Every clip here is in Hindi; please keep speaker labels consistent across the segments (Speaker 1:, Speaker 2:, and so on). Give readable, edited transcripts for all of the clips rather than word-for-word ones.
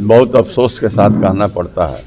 Speaker 1: बहुत अफसोस के साथ कहना पड़ता है।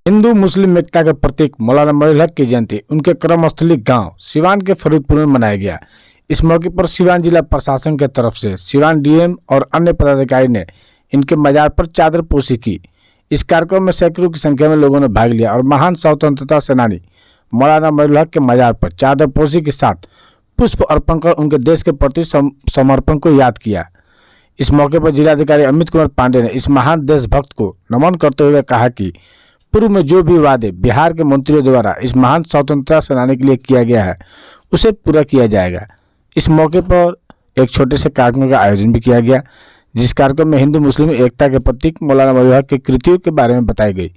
Speaker 2: हिंदू मुस्लिम एकता के प्रतीक मौलाना मजरुल हक की जयंती उनके कर्मस्थली गांव सिवान के फरीदपुर में मनाया गया। इस मौके पर सिवान जिला प्रशासन के तरफ से सिवान डीएम और अन्य पदाधिकारी ने इनके मजार पर चादर पोशी की। इस कार्यक्रम में सैकड़ों की संख्या में लोगों ने भाग लिया और महान स्वतंत्रता सेनानी मौलाना मजरुल हक के मजार पर चादर पोशी के साथ पुष्प अर्पण कर उनके देश के प्रति समर्पण को याद किया। इस मौके पर जिलाधिकारी अमित कुमार पांडे ने इस महान देशभक्त को नमन करते हुए कहा कि पूर्व में जो भी वादे बिहार के मंत्रियों द्वारा इस महान स्वतंत्रता सेनानी के लिए किया गया है उसे पूरा किया जाएगा। इस मौके पर एक छोटे से कार्यक्रम का आयोजन भी किया गया, जिस कार्यक्रम में हिंदू मुस्लिम एकता के प्रतीक मौलाना मजरुल हक की कृतियों के बारे में बताई गई।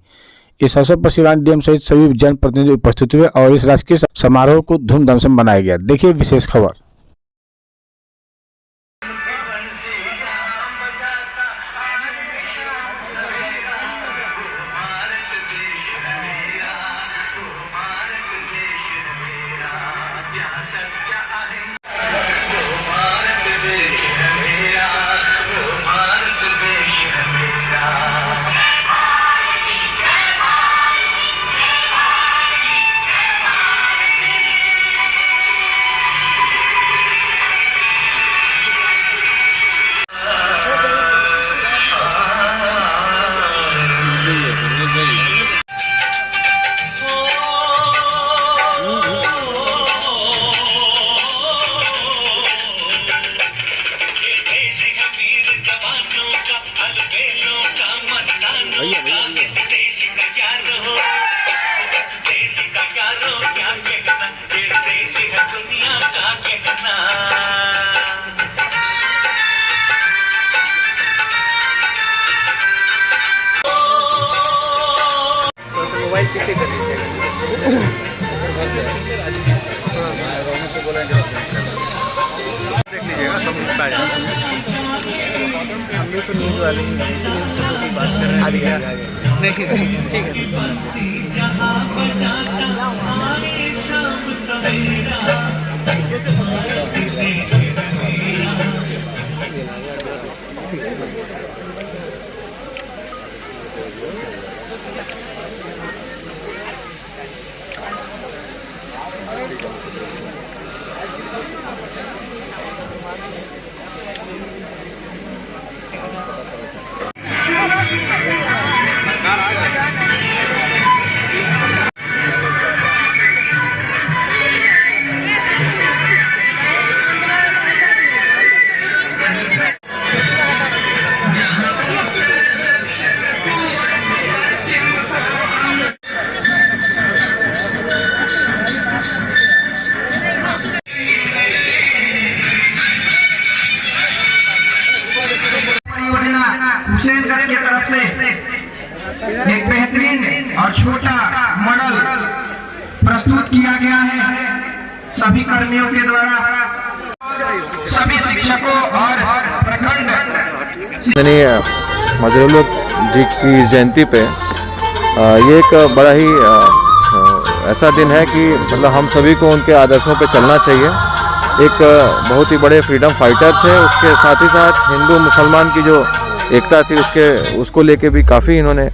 Speaker 2: इस अवसर पर सिवान डीएम सहित सभी जनप्रतिनिधि उपस्थित हुए और इस राजकीय समारोह को धूमधाम से मनाया गया। देखिए विशेष खबर।
Speaker 3: देख लीजिएगा सब मिलता है। हम भी तो न्यूज़ वाले हैं, इसीलिए बात कर रहे हैं। नहीं ठीक है।
Speaker 4: हुसैन गढ़ की तरफ से एक बेहतरीन और छोटा मॉडल प्रस्तुत किया गया है सभी कर्मियों के द्वारा, सभी शिक्षकों और प्रखंड।
Speaker 5: मजरुल हक जी की जयंती पे ये एक बड़ा ही ऐसा दिन है कि मतलब हम सभी को उनके आदर्शों पे चलना चाहिए। एक बहुत ही बड़े फ्रीडम फाइटर थे, उसके साथ ही साथ हिंदू मुसलमान की जो एकता थी उसको लेके भी काफ़ी इन्होंने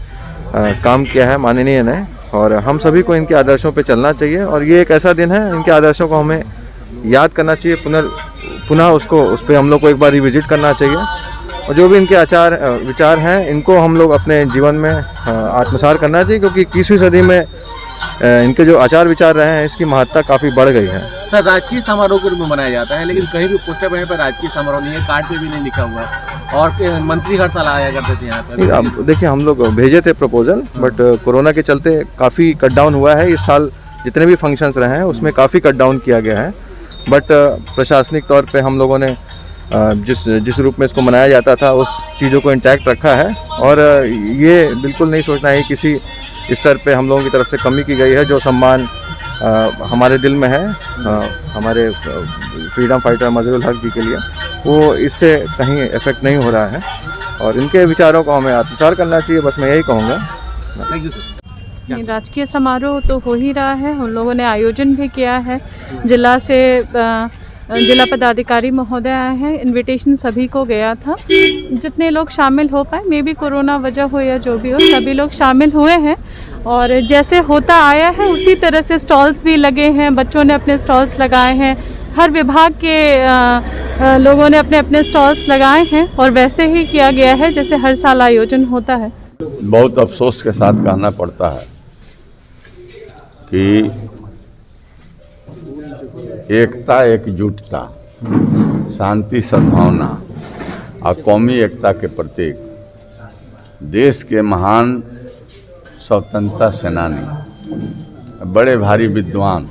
Speaker 5: काम किया है माननीय ने, और हम सभी को इनके आदर्शों पे चलना चाहिए। और ये एक ऐसा दिन है, इनके आदर्शों को हमें याद करना चाहिए, पुनः उस पर हम लोग को एक बार रिविजिट करना चाहिए, और जो भी इनके विचार हैं इनको हम लोग अपने जीवन में आत्मसात करना चाहिए, क्योंकि 21वीं सदी में इनके जो आचार विचार रहे हैं इसकी महत्ता काफ़ी बढ़ गई है।
Speaker 3: सर, राजकीय समारोह के रूप में मनाया जाता है, लेकिन कहीं भी पोस्टर बने पर राजकीय समारोह नहीं है, कार्ड पे भी नहीं लिखा हुआ है, और मंत्री हर साल आया करते थे यहाँ पर।
Speaker 5: अब देखिए, हम लोग भेजे थे प्रपोजल, बट कोरोना के चलते काफ़ी कट डाउन हुआ है। इस साल जितने भी फंक्शंस रहे हैं उसमें काफ़ी कट डाउन किया गया है, बट प्रशासनिक तौर पे हम लोगों ने जिस रूप में इसको मनाया जाता था उस चीज़ों को इंटैक्ट रखा है। और ये बिल्कुल नहीं सोचना है किसी स्तर पे हम लोगों की तरफ से कमी की गई है। जो सम्मान हमारे दिल में है हमारे फ्रीडम फाइटर मजरुल हक जी के लिए, वो इससे कहीं इफेक्ट नहीं हो रहा है, और इनके विचारों को हमें आत्मसात करना चाहिए, बस मैं यही कहूँगा।
Speaker 3: Thank you sir.
Speaker 6: नहीं, राजकीय समारोह तो हो ही रहा है। हम लोगों ने आयोजन भी किया है। जिला से जिला पदाधिकारी महोदय आए हैं, इनविटेशन सभी को गया था। जितने लोग शामिल हो पाए, मे भी कोरोना वजह हो या जो भी हो, सभी लोग शामिल हुए हैं। और जैसे होता आया है उसी तरह से स्टॉल्स भी लगे हैं, बच्चों ने अपने स्टॉल्स लगाए हैं, हर विभाग के लोगों ने अपने अपने स्टॉल्स लगाए हैं और वैसे ही किया गया है जैसे हर साल आयोजन होता है।
Speaker 1: बहुत अफसोस के साथ कहना पड़ता है कि एकता, एकजुटता, शांति, सद्भावना और कौमी एकता के प्रतीक देश के महान स्वतंत्रता सेनानी, बड़े भारी विद्वान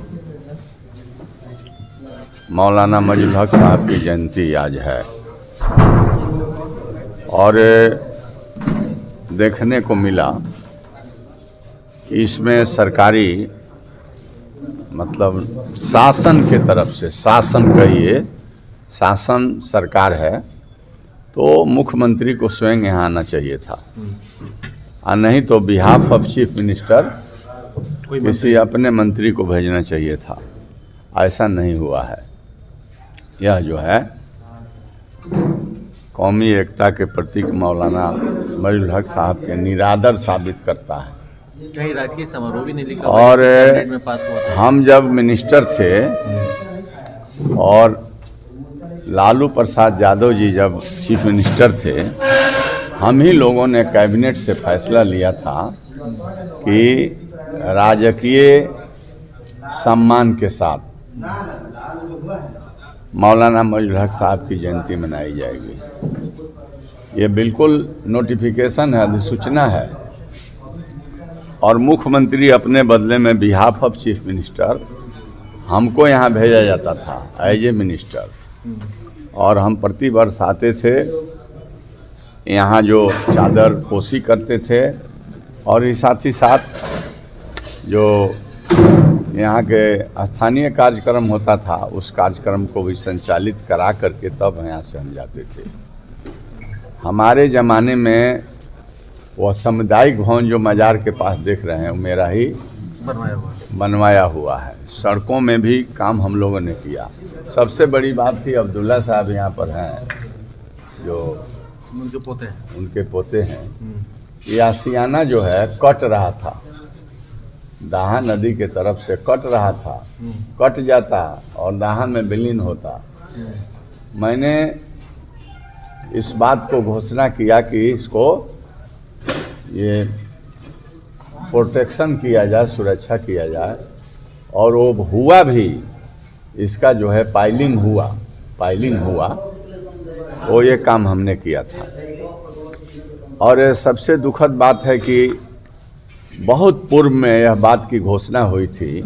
Speaker 1: मौलाना मजलुल हक साहब की जयंती आज है। और देखने को मिला कि इसमें सरकारी मतलब शासन के तरफ से, शासन कहिए, शासन सरकार है तो मुख्यमंत्री को स्वयं यहाँ आना चाहिए था, और नहीं तो बिहाफ ऑफ चीफ मिनिस्टर किसी अपने मंत्री को भेजना चाहिए था। ऐसा नहीं हुआ है। यह जो है कौमी एकता के प्रतीक मौलाना मजलुल हक साहब के निरादर साबित करता है।
Speaker 3: कहीं राजकीय समारोह भी नहीं लिखा
Speaker 1: और
Speaker 3: में पास हुआ था।
Speaker 1: हम जब मिनिस्टर थे और लालू प्रसाद यादव जी जब चीफ मिनिस्टर थे, हम ही लोगों ने कैबिनेट से फैसला लिया था कि राजकीय सम्मान के साथ मौलाना मजलुल हक साहब की जयंती मनाई जाएगी। ये बिल्कुल नोटिफिकेशन है, अधिसूचना है। और मुख्यमंत्री अपने बदले में बिहाफ ऑफ चीफ मिनिस्टर हमको यहाँ भेजा जाता था एज ए मिनिस्टर, और हम प्रति वर्ष आते थे, यहाँ जो चादर पोशी करते थे, और साथ ही साथ जो यहाँ के स्थानीय कार्यक्रम होता था उस कार्यक्रम को भी संचालित करा करके तब यहाँ से हम जाते थे। हमारे ज़माने में वह सामुदायिक भवन जो मज़ार के पास देख रहे हैं वो मेरा ही बनवाया हुआ है। सड़कों में भी काम हम लोगों ने किया। सबसे बड़ी बात थी, अब्दुल्ला साहब यहाँ पर हैं जो उनके पोते हैं। ये आशियाना जो है कट रहा था, दाहा नदी के तरफ से कट रहा था, कट जाता और दाहा में विलीन होता। मैंने इस बात को घोषणा किया कि इसको ये प्रोटेक्शन किया जाए, सुरक्षा किया जाए, और वो हुआ भी। इसका जो है पाइलिंग हुआ, वो ये काम हमने किया था। और सबसे दुखद बात है कि बहुत पूर्व में यह बात की घोषणा हुई थी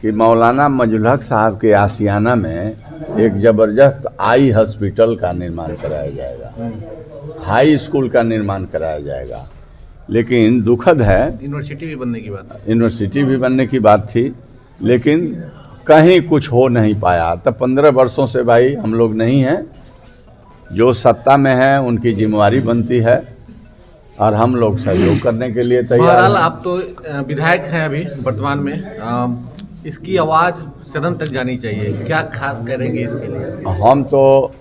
Speaker 1: कि मौलाना मजलुल हक साहब के आशियाना में एक ज़बरदस्त आई हॉस्पिटल का निर्माण कराया जाएगा, हाई स्कूल का निर्माण कराया जाएगा। लेकिन दुखद है, यूनिवर्सिटी भी बनने की बात थी, लेकिन कहीं कुछ हो नहीं पाया। तब 15 वर्षों से भाई हम लोग नहीं हैं, जो सत्ता में हैं उनकी जिम्मेवारी बनती है और हम लोग सहयोग करने के लिए तैयार हैं।
Speaker 3: आप तो विधायक हैं अभी वर्तमान में, इसकी आवाज़ सदन तक जानी चाहिए, क्या खास करेंगे इसके लिए?
Speaker 1: हम तो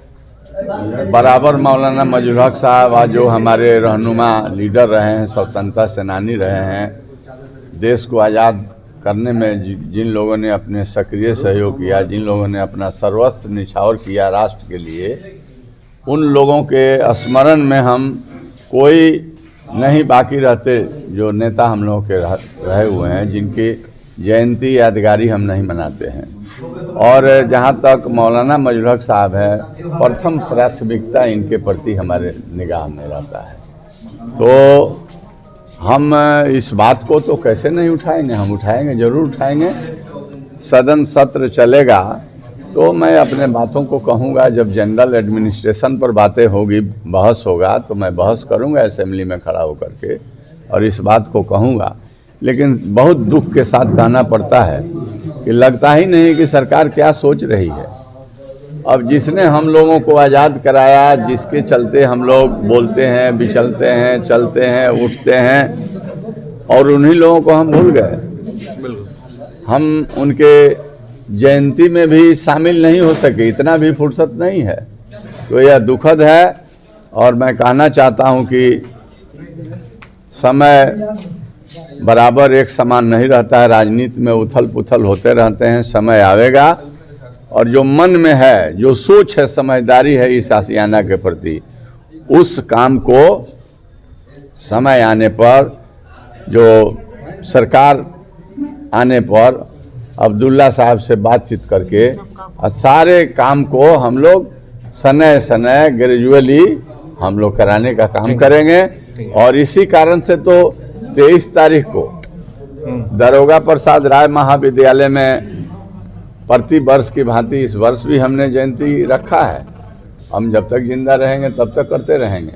Speaker 1: बराबर मौलाना मजलुल हक साहब आज जो हमारे रहनुमा लीडर रहे हैं, स्वतंत्रता सेनानी रहे हैं, देश को आज़ाद करने में जिन लोगों ने अपने सक्रिय सहयोग किया, जिन लोगों ने अपना सर्वस्व निछावर किया राष्ट्र के लिए, उन लोगों के स्मरण में हम कोई नहीं बाकी रहते जो नेता हम लोगों के रहे हुए हैं, जिनकी जयंती यादगारी हम नहीं मनाते हैं। और जहाँ तक मौलाना मजलुल हक साहब है, प्रथम प्राथमिकता इनके प्रति हमारे निगाह में रहता है। तो हम इस बात को तो कैसे नहीं उठाएंगे, हम उठाएंगे, ज़रूर उठाएंगे। सदन सत्र चलेगा तो मैं अपने बातों को कहूँगा। जब जनरल एडमिनिस्ट्रेशन पर बातें होगी, बहस होगा, तो मैं बहस करूँगा असेंबली में खड़ा होकर के और इस बात को कहूँगा। लेकिन बहुत दुख के साथ कहना पड़ता है कि लगता ही नहीं कि सरकार क्या सोच रही है। अब जिसने हम लोगों को आज़ाद कराया, जिसके चलते हम लोग बोलते हैं, बिचलते हैं, चलते हैं, उठते हैं, और उन्हीं लोगों को हम भूल गए। हम उनके जयंती में भी शामिल नहीं हो सके, इतना भी फुर्सत नहीं है। तो यह दुखद है और मैं कहना चाहता हूं कि समय बराबर एक समान नहीं रहता है, राजनीति में उथल पुथल होते रहते हैं। समय आवेगा और जो मन में है, जो सोच है, समझदारी है इस आशियाना के प्रति, उस काम को समय आने पर, जो सरकार आने पर अब्दुल्ला साहब से बातचीत करके और सारे काम को हम लोग सनय सनय ग्रेजुअली हम लोग कराने का काम करेंगे। और इसी कारण से तो 23 तारीख को दरोगा प्रसाद राय महाविद्यालय में प्रति वर्ष की भांति इस वर्ष भी हमने जयंती रखा है। हम जब तक जिंदा रहेंगे तब तक करते रहेंगे।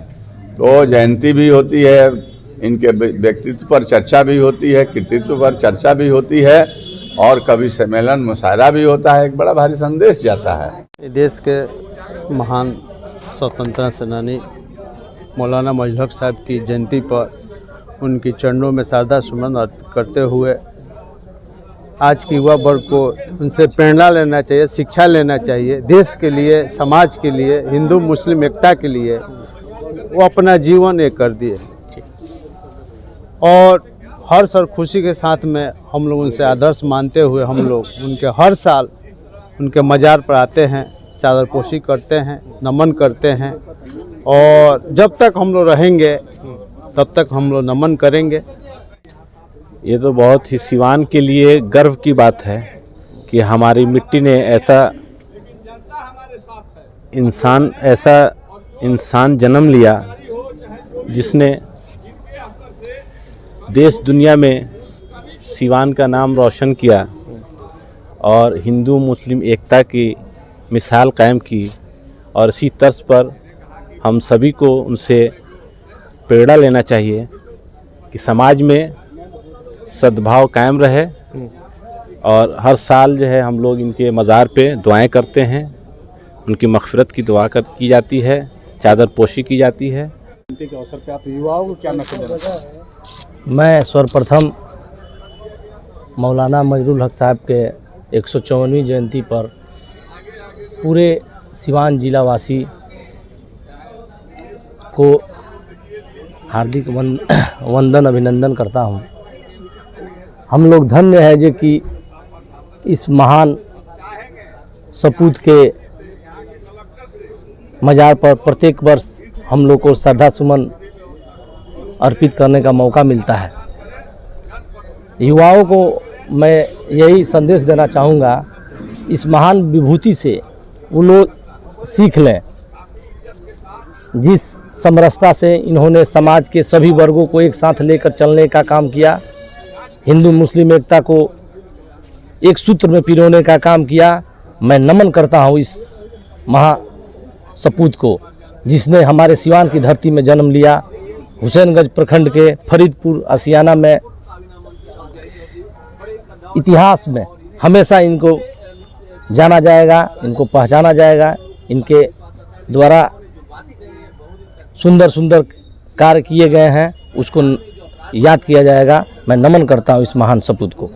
Speaker 1: तो जयंती भी होती है, इनके व्यक्तित्व पर चर्चा भी होती है, कृतित्व पर चर्चा भी होती है और कभी सम्मेलन मुशायरा भी होता है। एक बड़ा भारी संदेश जाता है।
Speaker 7: देश के महान स्वतंत्रता सेनानी मौलाना मजरूल हक साहब की जयंती पर उनकी चरणों में श्रद्धा सुमन अर्पित करते हुए आज की युवा वर्ग को उनसे प्रेरणा लेना चाहिए, शिक्षा लेना चाहिए। देश के लिए, समाज के लिए, हिंदू मुस्लिम एकता के लिए वो अपना जीवन एक कर दिए और हर्ष और खुशी के साथ में हम लोग उनसे आदर्श मानते हुए हम लोग उनके हर साल उनके मज़ार पर आते हैं, चादर पोशी करते हैं, नमन करते हैं और जब तक हम लोग रहेंगे तब तक हम लोग नमन करेंगे।
Speaker 8: ये तो बहुत ही सिवान के लिए गर्व की बात है कि हमारी मिट्टी ने ऐसा इंसान जन्म लिया जिसने देश दुनिया में सिवान का नाम रोशन किया और हिंदू मुस्लिम एकता की मिसाल कायम की। और इसी तर्ज पर हम सभी को उनसे प्रेरणा लेना चाहिए कि समाज में सद्भाव कायम रहे। और हर साल जो है हम लोग इनके मज़ार पे दुआएं करते हैं, उनकी मग़फ़िरत की दुआ की जाती है, चादर पोशी की जाती है।
Speaker 2: जयंती के अवसर पर आप युवाओं को क्या मैसेज देना चाहते हैं?
Speaker 9: मैं सर्वप्रथम मौलाना मजरूल हक साहब के 154वीं जयंती पर पूरे सिवान जिलावासी को हार्दिक वंदन अभिनंदन करता हूं। हम लोग धन्य है जो कि इस महान सपूत के मज़ार पर प्रत्येक वर्ष हम लोग को श्रद्धा सुमन अर्पित करने का मौका मिलता है। युवाओं को मैं यही संदेश देना चाहूँगा, इस महान विभूति से वो लोग सीख लें। जिस समरसता से इन्होंने समाज के सभी वर्गों को एक साथ लेकर चलने का काम किया, हिंदू मुस्लिम एकता को एक सूत्र में पिरोने का काम किया, मैं नमन करता हूँ इस महा सपूत को जिसने हमारे सिवान की धरती में जन्म लिया। हुसैनगंज प्रखंड के फरीदपुर आशियाना में इतिहास में हमेशा इनको जाना जाएगा, इनको पहचाना जाएगा। इनके द्वारा सुंदर सुंदर कार्य किए गए हैं, उसको याद किया जाएगा। मैं नमन करता हूँ इस महान सपूत को।